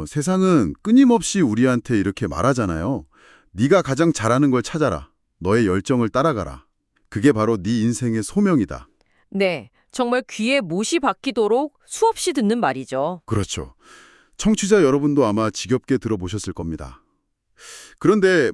세상은 끊임없이 우리한테 이렇게 말하잖아요. 네가 가장 잘하는 걸 찾아라. 너의 열정을 따라가라. 그게 바로 네 인생의 소명이다. 네, 정말 귀에 못이 박히도록 수없이 듣는 말이죠. 그렇죠. 청취자 여러분도 아마 지겹게 들어보셨을 겁니다. 그런데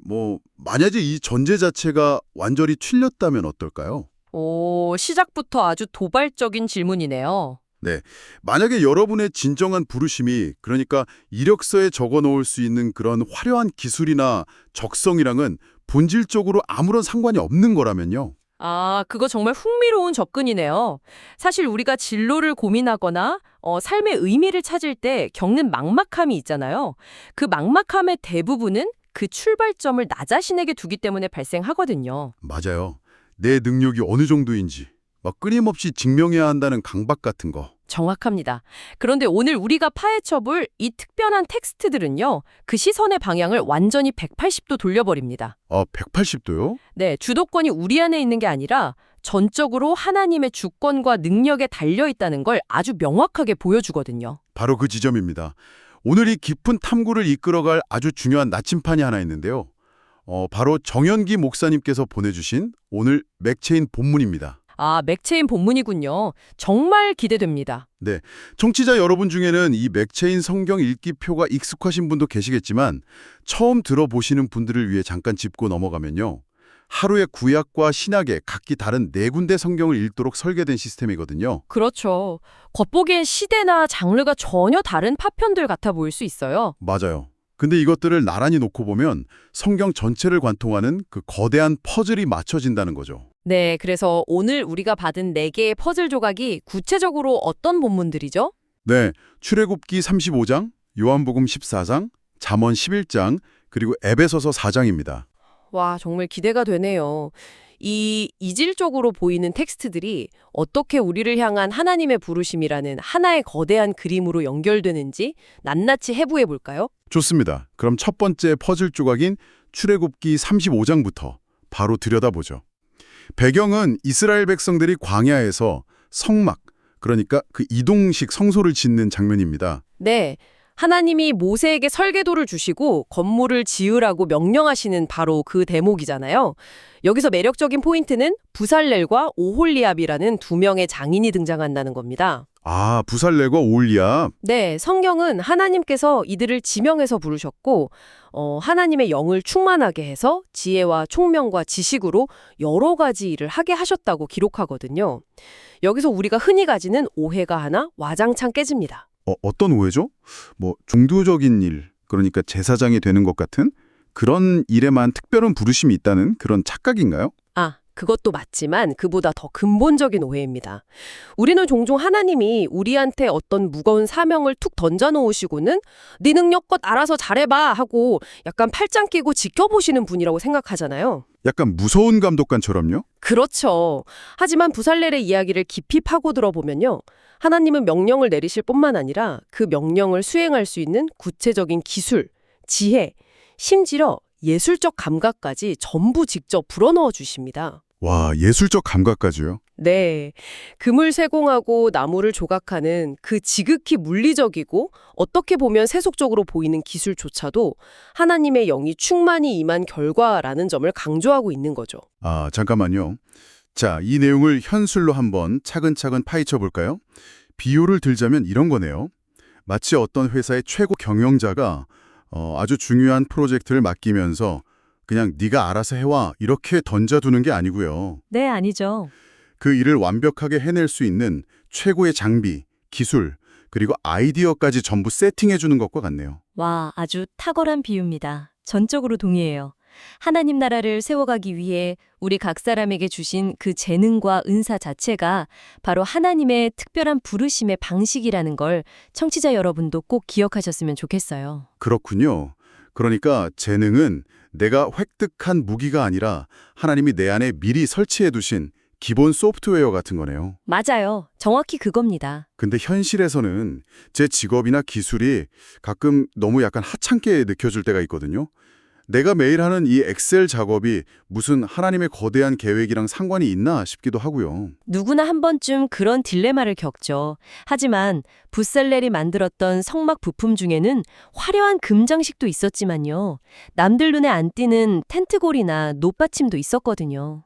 만약에 이 전제 자체가 완전히 틀렸다면 어떨까요? 오, 시작부터 아주 도발적인 질문이네요. 네. 만약에 여러분의 진정한 부르심이 그러니까 이력서에 적어 놓을 수 있는 그런 화려한 기술이나 적성이랑은 본질적으로 아무런 상관이 없는 거라면요. 아, 그거 정말 흥미로운 접근이네요. 사실 우리가 진로를 고민하거나 삶의 의미를 찾을 때 겪는 막막함이 있잖아요. 그 막막함의 대부분은 그 출발점을 나 자신에게 두기 때문에 발생하거든요. 맞아요. 내 능력이 어느 정도인지 막 끊임없이 증명해야 한다는 강박 같은 거. 정확합니다. 그런데 오늘 우리가 파헤쳐볼 이 특별한 텍스트들은요, 그 시선의 방향을 완전히 180도 돌려버립니다. 180도요? 네, 주도권이 우리 안에 있는 게 아니라 전적으로 하나님의 주권과 능력에 달려 있다는 걸 아주 명확하게 보여주거든요. 바로 그 지점입니다. 오늘 이 깊은 탐구를 이끌어갈 아주 중요한 나침판이 하나 있는데요. 바로 정현기 목사님께서 보내주신 오늘 맥체인 본문입니다. 아, 맥체인 본문이군요. 정말 기대됩니다. 네, 청취자 여러분 중에는 이 맥체인 성경 읽기표가 익숙하신 분도 계시겠지만 처음 들어보시는 분들을 위해 잠깐 짚고 넘어가면요. 하루에 구약과 신약의 각기 다른 네 군데 성경을 읽도록 설계된 시스템이거든요. 그렇죠. 겉보기엔 시대나 장르가 전혀 다른 파편들 같아 보일 수 있어요. 맞아요. 근데 이것들을 나란히 놓고 보면 성경 전체를 관통하는 그 거대한 퍼즐이 맞춰진다는 거죠. 네, 그래서 오늘 우리가 받은 4개의 퍼즐 조각이 구체적으로 어떤 본문들이죠? 네, 출애굽기 35장, 요한복음 14장, 잠언 11장, 그리고 에베소서 4장입니다. 와, 정말 기대가 되네요. 이 이질적으로 보이는 텍스트들이 어떻게 우리를 향한 하나님의 부르심이라는 하나의 거대한 그림으로 연결되는지 낱낱이 해부해 볼까요? 좋습니다. 그럼 첫 번째 퍼즐 조각인 출애굽기 35장부터 바로 들여다보죠. 배경은 이스라엘 백성들이 광야에서 성막, 그러니까 그 이동식 성소를 짓는 장면입니다. 네, 하나님이 모세에게 설계도를 주시고 건물을 지으라고 명령하시는 바로 그 대목이잖아요. 여기서 매력적인 포인트는 부살렐과 오홀리압이라는 두 명의 장인이 등장한다는 겁니다. 부살레과 올리압. 네, 성경은 하나님께서 이들을 지명해서 부르셨고 하나님의 영을 충만하게 해서 지혜와 총명과 지식으로 여러 가지 일을 하게 하셨다고 기록하거든요. 여기서 우리가 흔히 가지는 오해가 하나 와장창 깨집니다. 어떤 오해죠? 종교적인 일, 그러니까 제사장이 되는 것 같은 그런 일에만 특별한 부르심이 있다는 그런 착각인가요? 아, 그것도 맞지만 그보다 더 근본적인 오해입니다. 우리는 종종 하나님이 우리한테 어떤 무거운 사명을 툭 던져놓으시고는 네 능력껏 알아서 잘해봐 하고 약간 팔짱 끼고 지켜보시는 분이라고 생각하잖아요. 약간 무서운 감독관처럼요? 그렇죠. 하지만 부살렐의 이야기를 깊이 파고 들어보면요. 하나님은 명령을 내리실 뿐만 아니라 그 명령을 수행할 수 있는 구체적인 기술, 지혜, 심지어 예술적 감각까지 전부 직접 불어넣어 주십니다. 와, 예술적 감각까지요? 네. 금을 세공하고 나무를 조각하는 그 지극히 물리적이고 어떻게 보면 세속적으로 보이는 기술조차도 하나님의 영이 충만히 임한 결과라는 점을 강조하고 있는 거죠. 잠깐만요. 자, 이 내용을 현술로 한번 차근차근 파헤쳐 볼까요? 비유를 들자면 이런 거네요. 마치 어떤 회사의 최고 경영자가 아주 중요한 프로젝트를 맡기면서 그냥 네가 알아서 해와 이렇게 던져두는 게 아니고요. 네, 아니죠. 그 일을 완벽하게 해낼 수 있는 최고의 장비, 기술, 그리고 아이디어까지 전부 세팅해주는 것과 같네요. 와, 아주 탁월한 비유입니다. 전적으로 동의해요. 하나님 나라를 세워가기 위해 우리 각 사람에게 주신 그 재능과 은사 자체가 바로 하나님의 특별한 부르심의 방식이라는 걸 청취자 여러분도 꼭 기억하셨으면 좋겠어요. 그렇군요. 그러니까 재능은 내가 획득한 무기가 아니라 하나님이 내 안에 미리 설치해두신 기본 소프트웨어 같은 거네요. 맞아요. 정확히 그겁니다. 근데 현실에서는 제 직업이나 기술이 가끔 너무 약간 하찮게 느껴질 때가 있거든요. 내가 매일 하는 이 엑셀 작업이 무슨 하나님의 거대한 계획이랑 상관이 있나 싶기도 하고요. 누구나 한 번쯤 그런 딜레마를 겪죠. 하지만 붓살렐이 만들었던 성막 부품 중에는 화려한 금장식도 있었지만요. 남들 눈에 안 띄는 텐트골이나 놋받침도 있었거든요.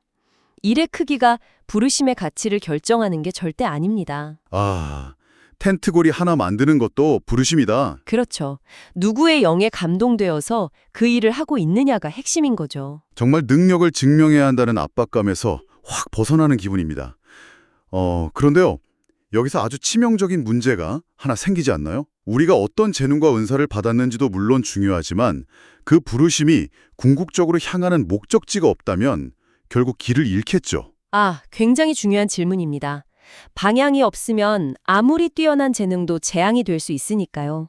일의 크기가 부르심의 가치를 결정하는 게 절대 아닙니다. 아, 텐트골이 하나 만드는 것도 부르심이다. 그렇죠. 누구의 영에 감동되어서 그 일을 하고 있느냐가 핵심인 거죠. 정말 능력을 증명해야 한다는 압박감에서 확 벗어나는 기분입니다. 그런데요. 여기서 아주 치명적인 문제가 하나 생기지 않나요? 우리가 어떤 재능과 은사를 받았는지도 물론 중요하지만 그 부르심이 궁극적으로 향하는 목적지가 없다면 결국 길을 잃겠죠. 굉장히 중요한 질문입니다. 방향이 없으면 아무리 뛰어난 재능도 재앙이 될 수 있으니까요.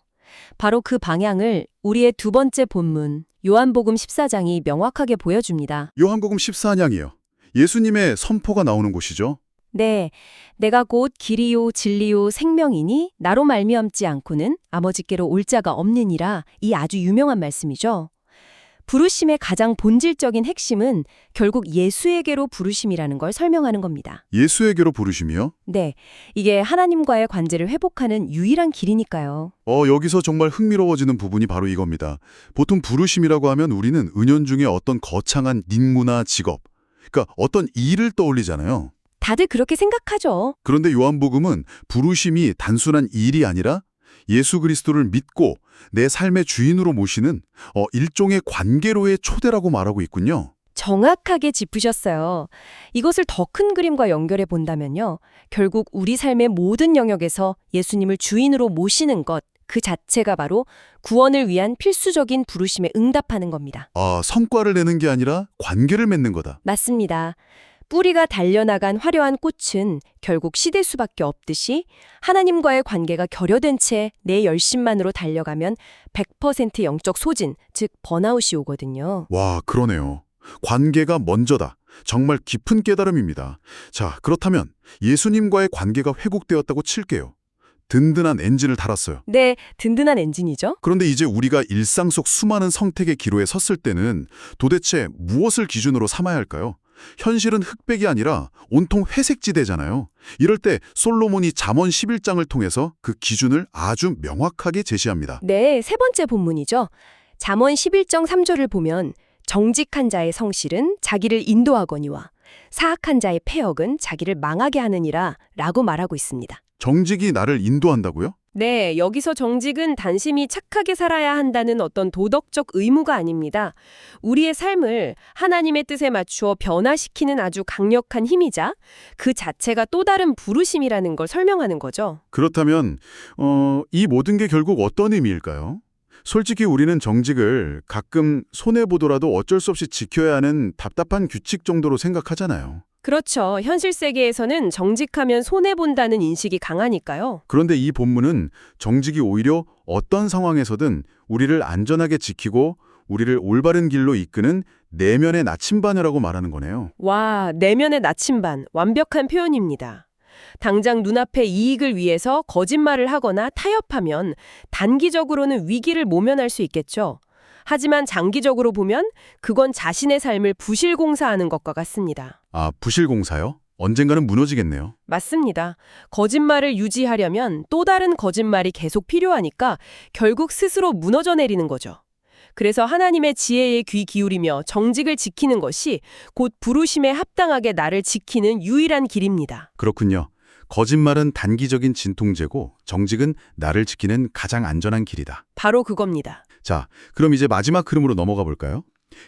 바로 그 방향을 우리의 두 번째 본문, 요한복음 14장이 명확하게 보여줍니다. 요한복음 14장이요. 예수님의 선포가 나오는 곳이죠. 네, 내가 곧 길이요 진리요 생명이니 나로 말미암지 않고는 아버지께로 올 자가 없느니라. 이 아주 유명한 말씀이죠. 부르심의 가장 본질적인 핵심은 결국 예수에게로 부르심이라는 걸 설명하는 겁니다. 예수에게로 부르심이요? 네, 이게 하나님과의 관계를 회복하는 유일한 길이니까요. 여기서 정말 흥미로워지는 부분이 바로 이겁니다. 보통 부르심이라고 하면 우리는 은연중에 어떤 거창한任務나 직업, 그러니까 어떤 일을 떠올리잖아요. 다들 그렇게 생각하죠. 그런데 요한복음은 부르심이 단순한 일이 아니라 예수 그리스도를 믿고 내 삶의 주인으로 모시는 일종의 관계로의 초대라고 말하고 있군요. 정확하게 짚으셨어요. 이것을 더 큰 그림과 연결해 본다면요. 결국 우리 삶의 모든 영역에서 예수님을 주인으로 모시는 것, 그 자체가 바로 구원을 위한 필수적인 부르심에 응답하는 겁니다. 성과를 내는 게 아니라 관계를 맺는 거다. 맞습니다. 뿌리가 달려나간 화려한 꽃은 결국 시들 수밖에 없듯이 하나님과의 관계가 결여된 채 내 열심만으로 달려가면 100% 영적 소진, 즉 번아웃이 오거든요. 와, 그러네요. 관계가 먼저다. 정말 깊은 깨달음입니다. 자, 그렇다면 예수님과의 관계가 회복되었다고 칠게요. 든든한 엔진을 달았어요. 네, 든든한 엔진이죠. 그런데 이제 우리가 일상 속 수많은 선택의 기로에 섰을 때는 도대체 무엇을 기준으로 삼아야 할까요? 현실은 흑백이 아니라 온통 회색지대잖아요. 이럴 때 솔로몬이 잠언 11장을 통해서 그 기준을 아주 명확하게 제시합니다. 네, 세 번째 본문이죠. 잠언 11장 3절을 보면 정직한 자의 성실은 자기를 인도하거니와 사악한 자의 패역은 자기를 망하게 하느니라 라고 말하고 있습니다. 정직이 나를 인도한다고요? 네, 여기서 정직은 단심히 착하게 살아야 한다는 어떤 도덕적 의무가 아닙니다. 우리의 삶을 하나님의 뜻에 맞추어 변화시키는 아주 강력한 힘이자 그 자체가 또 다른 부르심이라는 걸 설명하는 거죠. 그렇다면 이 모든 게 결국 어떤 의미일까요? 솔직히 우리는 정직을 가끔 손해보더라도 어쩔 수 없이 지켜야 하는 답답한 규칙 정도로 생각하잖아요. 그렇죠. 현실 세계에서는 정직하면 손해본다는 인식이 강하니까요. 그런데 이 본문은 정직이 오히려 어떤 상황에서든 우리를 안전하게 지키고 우리를 올바른 길로 이끄는 내면의 나침반이라고 말하는 거네요. 와, 내면의 나침반. 완벽한 표현입니다. 당장 눈앞의 이익을 위해서 거짓말을 하거나 타협하면 단기적으로는 위기를 모면할 수 있겠죠. 하지만 장기적으로 보면 그건 자신의 삶을 부실공사하는 것과 같습니다. 부실공사요? 언젠가는 무너지겠네요. 맞습니다. 거짓말을 유지하려면 또 다른 거짓말이 계속 필요하니까 결국 스스로 무너져 내리는 거죠. 그래서 하나님의 지혜에 귀 기울이며 정직을 지키는 것이 곧 부르심에 합당하게 나를 지키는 유일한 길입니다. 그렇군요. 거짓말은 단기적인 진통제고 정직은 나를 지키는 가장 안전한 길이다. 바로 그겁니다. 자, 그럼 이제 마지막 흐름으로 넘어가 볼까요?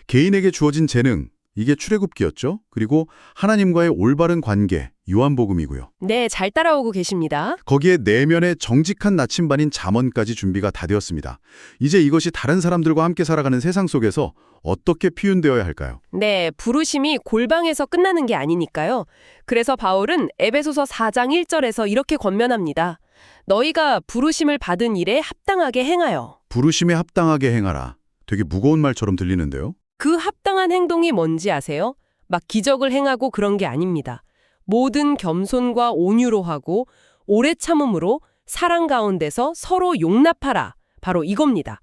개인에게 주어진 재능, 이게 출애굽기였죠. 그리고 하나님과의 올바른 관계, 요한복음이고요. 네, 잘 따라오고 계십니다. 거기에 내면의 정직한 나침반인 잠언까지 준비가 다 되었습니다. 이제 이것이 다른 사람들과 함께 살아가는 세상 속에서 어떻게 표현되어야 할까요? 네, 부르심이 골방에서 끝나는 게 아니니까요. 그래서 바울은 에베소서 4장 1절에서 이렇게 권면합니다. 너희가 부르심을 받은 일에 합당하게 행하여. 부르심에 합당하게 행하라. 되게 무거운 말처럼 들리는데요. 그 합당한 행동이 뭔지 아세요? 막 기적을 행하고 그런 게 아닙니다. 모든 겸손과 온유로 하고 오래 참음으로 사랑 가운데서 서로 용납하라. 바로 이겁니다.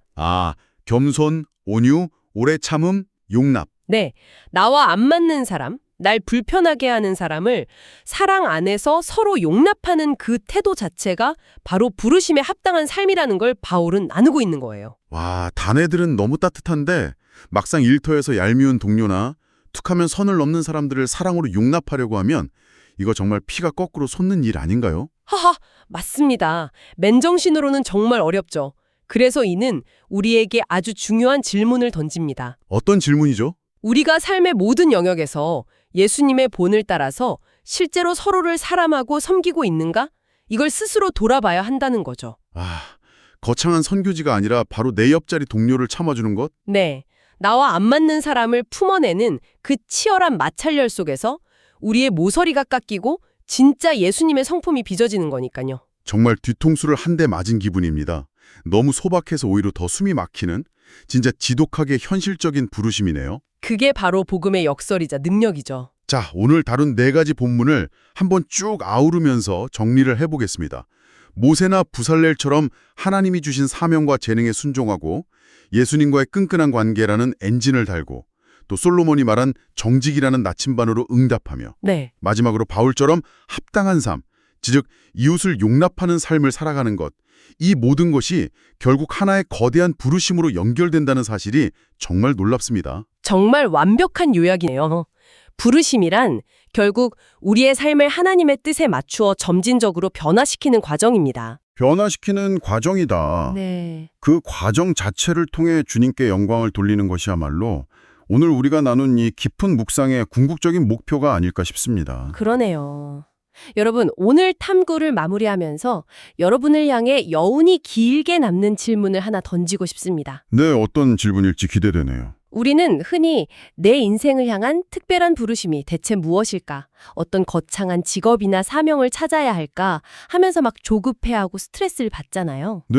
겸손, 온유, 오래 참음, 용납. 네, 나와 안 맞는 사람, 날 불편하게 하는 사람을 사랑 안에서 서로 용납하는 그 태도 자체가 바로 부르심에 합당한 삶이라는 걸 바울은 나누고 있는 거예요. 와, 단애들은 너무 따뜻한데 막상 일터에서 얄미운 동료나 툭하면 선을 넘는 사람들을 사랑으로 용납하려고 하면 이거 정말 피가 거꾸로 솟는 일 아닌가요? 하하, 맞습니다. 맨정신으로는 정말 어렵죠. 그래서 이는 우리에게 아주 중요한 질문을 던집니다. 어떤 질문이죠? 우리가 삶의 모든 영역에서 예수님의 본을 따라서 실제로 서로를 사랑하고 섬기고 있는가? 이걸 스스로 돌아봐야 한다는 거죠. 아, 거창한 선교지가 아니라 바로 내 옆자리 동료를 참아주는 것? 네, 나와 안 맞는 사람을 품어내는 그 치열한 마찰열 속에서 우리의 모서리가 깎이고 진짜 예수님의 성품이 빚어지는 거니까요. 정말 뒤통수를 한 대 맞은 기분입니다. 너무 소박해서 오히려 더 숨이 막히는 진짜 지독하게 현실적인 부르심이네요. 그게 바로 복음의 역설이자 능력이죠. 자, 오늘 다룬 4가지 본문을 한번 쭉 아우르면서 정리를 해보겠습니다. 모세나 부살렐처럼 하나님이 주신 사명과 재능에 순종하고 예수님과의 끈끈한 관계라는 엔진을 달고 또 솔로몬이 말한 정직이라는 나침반으로 응답하며 네, 마지막으로 바울처럼 합당한 삶, 즉 이웃을 용납하는 삶을 살아가는 것, 이 모든 것이 결국 하나의 거대한 부르심으로 연결된다는 사실이 정말 놀랍습니다. 정말 완벽한 요약이네요. 부르심이란 결국 우리의 삶을 하나님의 뜻에 맞추어 점진적으로 변화시키는 과정입니다. 변화시키는 과정이다. 네. 그 과정 자체를 통해 주님께 영광을 돌리는 것이야말로 오늘 우리가 나눈 이 깊은 묵상의 궁극적인 목표가 아닐까 싶습니다. 그러네요. 여러분, 오늘 탐구를 마무리하면서 여러분을 향해 여운이 길게 남는 질문을 하나 던지고 싶습니다. 네, 어떤 질문일지 기대되네요. 우리는 흔히 내 인생을 향한 특별한 부르심이 대체 무엇일까? 어떤 거창한 직업이나 사명을 찾아야 할까? 하면서 막 조급해하고 스트레스를 받잖아요. 네,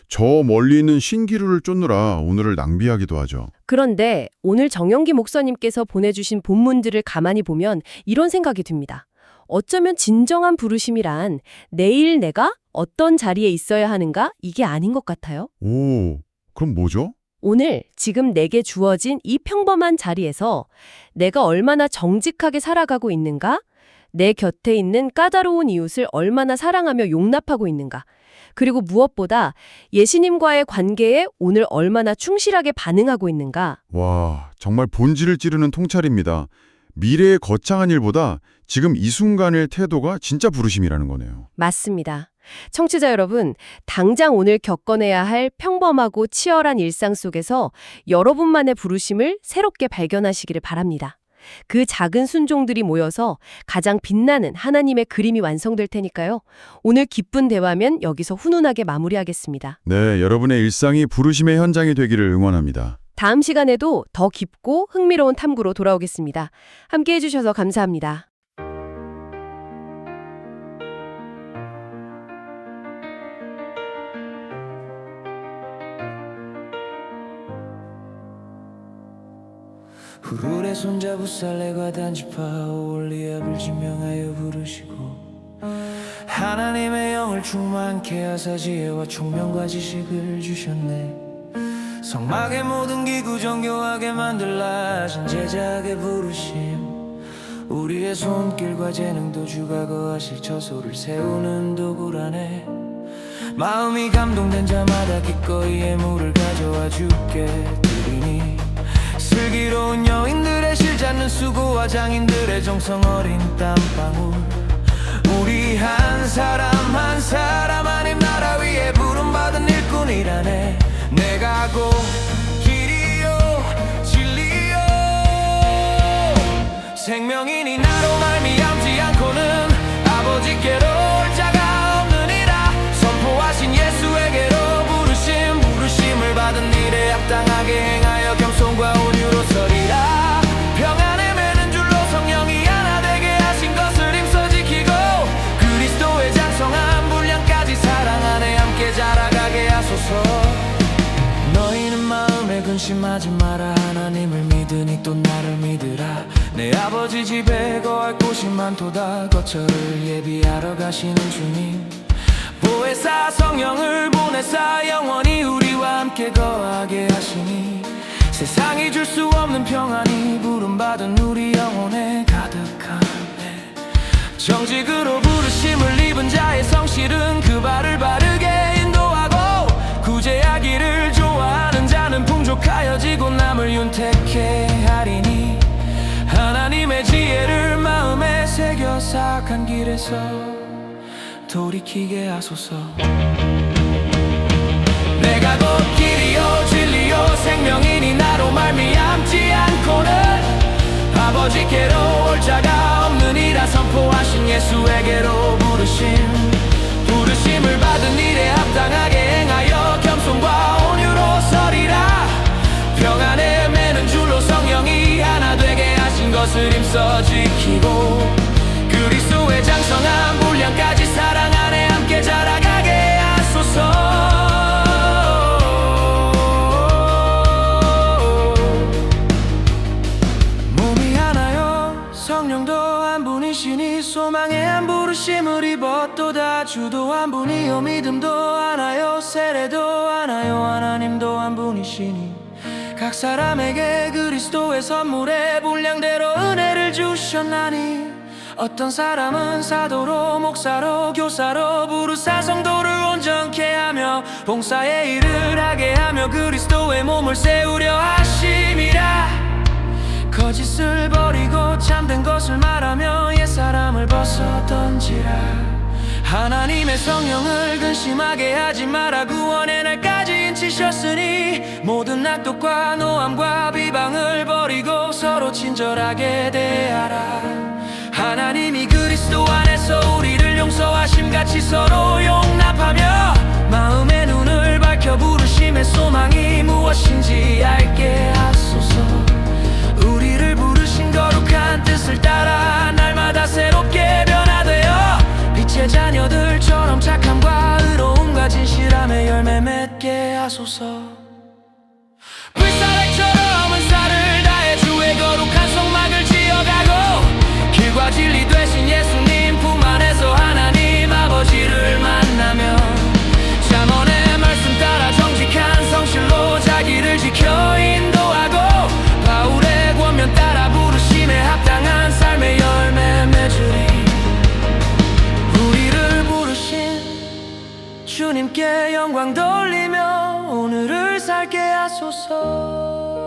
저 멀리 있는 신기루를 쫓느라 오늘을 낭비하기도 하죠. 그런데 오늘 정영기 목사님께서 보내주신 본문들을 가만히 보면 이런 생각이 듭니다. 어쩌면 진정한 부르심이란 내일 내가 어떤 자리에 있어야 하는가? 이게 아닌 것 같아요. 오, 그럼 뭐죠? 오늘 지금 내게 주어진 이 평범한 자리에서 내가 얼마나 정직하게 살아가고 있는가? 내 곁에 있는 까다로운 이웃을 얼마나 사랑하며 용납하고 있는가? 그리고 무엇보다 예수님과의 관계에 오늘 얼마나 충실하게 반응하고 있는가? 와, 정말 본질을 찌르는 통찰입니다. 미래의 거창한 일보다 지금 이 순간의 태도가 진짜 부르심이라는 거네요. 맞습니다. 청취자 여러분, 당장 오늘 겪어내야 할 평범하고 치열한 일상 속에서 여러분만의 부르심을 새롭게 발견하시기를 바랍니다. 그 작은 순종들이 모여서 가장 빛나는 하나님의 그림이 완성될 테니까요. 오늘 기쁜 대화면 여기서 훈훈하게 마무리하겠습니다. 네, 여러분의 일상이 부르심의 현장이 되기를 응원합니다. 다음 시간에도 더 깊고 흥미로운 탐구로 돌아오겠습니다. 함께해 주셔서 감사합니다. 푸르레 손잡고 살레과 단지파 올리압을 지명하여 부르시고 하나님의 영을 충만케 하사 지혜와 총명과 지식을 주셨네. 성막의 모든 기구 정교하게 만들라 하신 제자에게 부르심 우리의 손길과 재능도 주가 거하실 처소를 세우는 도구라네. 마음이 감동된 자마다 기꺼이 예물을 가져와 주께 드리니 슬기로운 여인들의 실 잡는 수고와 장인들의 정성 어린 땀방울 우리 한 사람 한 사람 하나님 나라 위에 부름받은 일꾼이라네. 내가 곧 길이요 진리요 생명이니 나로 말미암지 않고는 아버지께로 올 자가 없느니라. 선포하신 예수에게로 부르심을 받은 일에 합당하게 행하여 겸손과 온유로 서리라. 평안에 매는 줄로 성령이 하나 되게 하신 것을 힘써 지키고 그리스도의 장성한 분량까지 사랑 안에 함께 자라가게 하소서. 너희는 마음에 근심하지 마라. 하나님을 믿으니 또 나를 믿으라. 내 아버지 집에 거할 곳이 많도다. 거처를 예비하러 가시는 주님 보혜사 성령을 보내사 영원히 우리와 함께 거하게 하시니 세상이 줄 수 없는 평안이 부름받은 우리 영혼에 가득하네. 정직으로 부르심을 입은 자의 성실은 그 발을 바르게 인도하고 구제하기를 좋아하는 자는 풍족하여지고 남을 윤택해 하리니 하나님의 지혜를 마음에 새겨 사악한 길에서 돌이키게 하소서. 내가 곧 길이요 진리요 생명이니 나로 말미암지 않고는 아버지께로 올 자가 없느니라. 선포하신 예수에게로 부르심을 받은 일에 합당하게 행하여 겸손과 온유로 서리라. 평안에 매는 줄로 성령이 하나 되게 하신 것을 힘써 지키고 그리스도의 장성한 분량까지 사랑 안에 함께 자라가게 하소서. 성령도 한 분이시니 소망의 한 부르심을 입었도다. 주도 한 분이요 믿음도 하나요 세례도 하나요 하나님도 한 분이시니 각 사람에게 그리스도의 선물의 분량대로 은혜를 주셨나니 어떤 사람은 사도로 목사로 교사로 부르사 성도를 온전케 하며 봉사의 일을 하게 하며 그리스도의 몸을 세우려 하심이라. 거짓을 버리고 참된 것을 말하며 옛사람을 벗어던지라. 하나님의 성령을 근심하게 하지 마라. 구원의 날까지 인치셨으니 모든 악독과 노함과 비방을 버리고 서로 친절하게 대하라. 하나님이 그리스도 안에서 우리를 용서하심같이 서로 용납하며 마음의 눈을 밝혀 부르심의 소망이 무엇인지 알게 하소서. 우리를 부르신 거룩한 뜻을 따라 날마다 새롭게 변화되어 빛의 자녀들처럼 착함과 의로움과 진실함의 열매 맺게 하소서. 불사백처럼 은사를 다해 주의 거룩한 성막을 지어가고 길과 진리 되신 예수님 품 안에서 하나님 아버지를 만나며 잠언의 말씀 따라 정직한 성실로 자기를 지켜 인도하고 바울의 권면 따라 부르심에 합당한 삶의 열매 맺으리. 우리를 부르신 주님께 영광 돌리며 오늘을 살게 하소서.